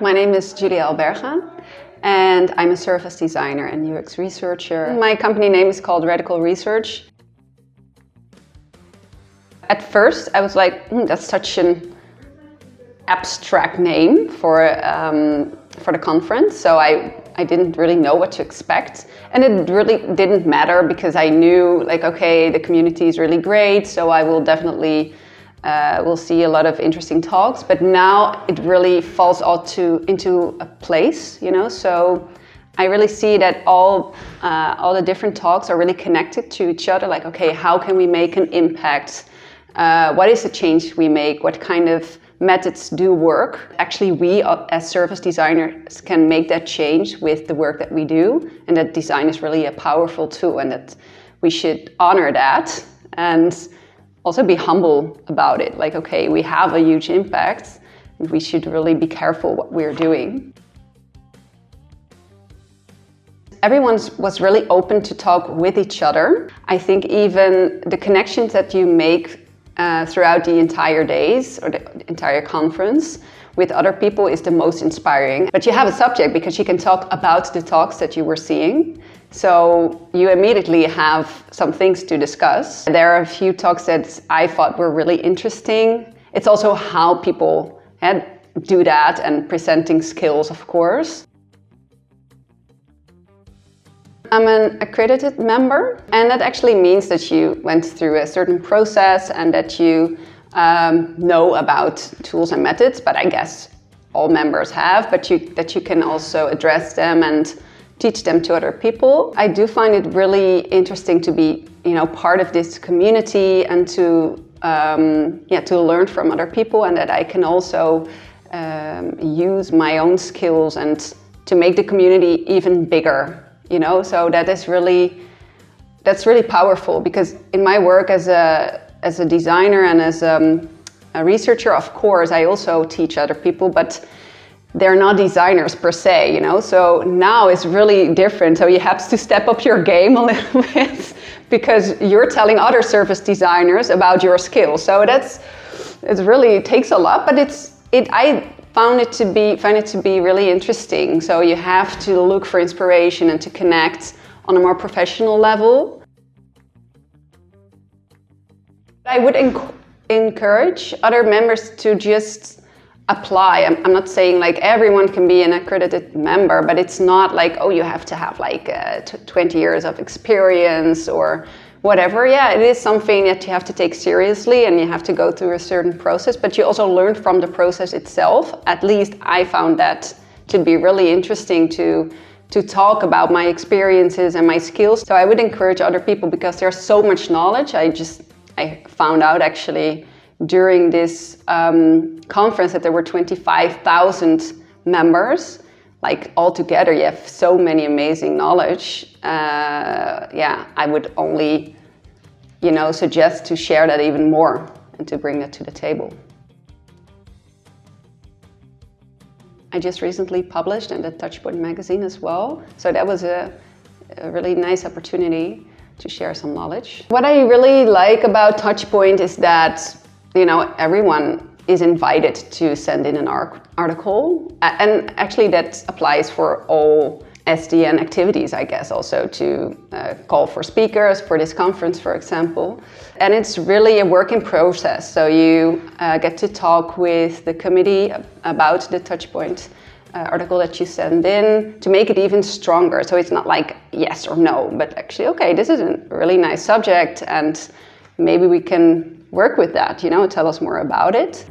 My name is Julia Alberga and I'm a service designer and UX researcher. My company name is called Radical Research. At first I was like, that's such an abstract name for the conference, so I didn't really know what to expect, and it really didn't matter because I knew, like, okay, the community is really great, so I will definitely we'll see a lot of interesting talks. But now it really falls into a place, you know. So I really see that all the different talks are really connected to each other. Like, okay, how can we make an impact? What is the change we make? What kind of methods do work? Actually, we as service designers can make that change with the work that we do, and that design is really a powerful tool, and that we should honor that and also be humble about it. Like, okay, we have a huge impact, and we should really be careful what we're doing. Everyone was really open to talk with each other. I think even the connections that you make throughout the entire days or the entire conference with other people is the most inspiring. But you have a subject because you can talk about the talks that you were seeing. So you immediately have some things to discuss. There are a few talks that I thought were really interesting. It's also how people do that, and presenting skills, of course. I'm an accredited member, and that actually means that you went through a certain process and that you know about tools and methods, but I guess all members have, but that you can also address them and teach them to other people. I do find it really interesting to be, you know, part of this community and to learn from other people, and that I can also use my own skills and to make the community even bigger. You know, so that's really powerful, because in my work as a designer and as a researcher, of course, I also teach other people, but they're not designers per se, you know. So now it's really different. So you have to step up your game a little bit because you're telling other service designers about your skills. So it really takes a lot, but I find it to be really interesting. So you have to look for inspiration and to connect on a more professional level. I would encourage other members to just apply. I'm not saying like everyone can be an accredited member, but it's not like, oh, you have to have like 20 years of experience or whatever. Yeah, it is something that you have to take seriously, and you have to go through a certain process, but you also learn from the process itself. At least I found that to be really interesting to talk about my experiences and my skills. So I would encourage other people, because there's so much knowledge. I found out actually during this conference that there were 25,000 members. Like altogether, you have so many amazing knowledge. Yeah, I would only, you know, suggest to share that even more and to bring that to the table. I just recently published in the Touchpoint magazine as well, so that was a really nice opportunity to share some knowledge. What I really like about Touchpoint is that, you know, everyone is invited to send in an article, and actually that applies for all SDN activities, I guess, also to call for speakers for this conference, for example. And it's really a work in process, so you get to talk with the committee about the Touchpoint article that you send in to make it even stronger. So it's not like yes or no, but actually, okay, this is a really nice subject and maybe we can work with that, you know, tell us more about it.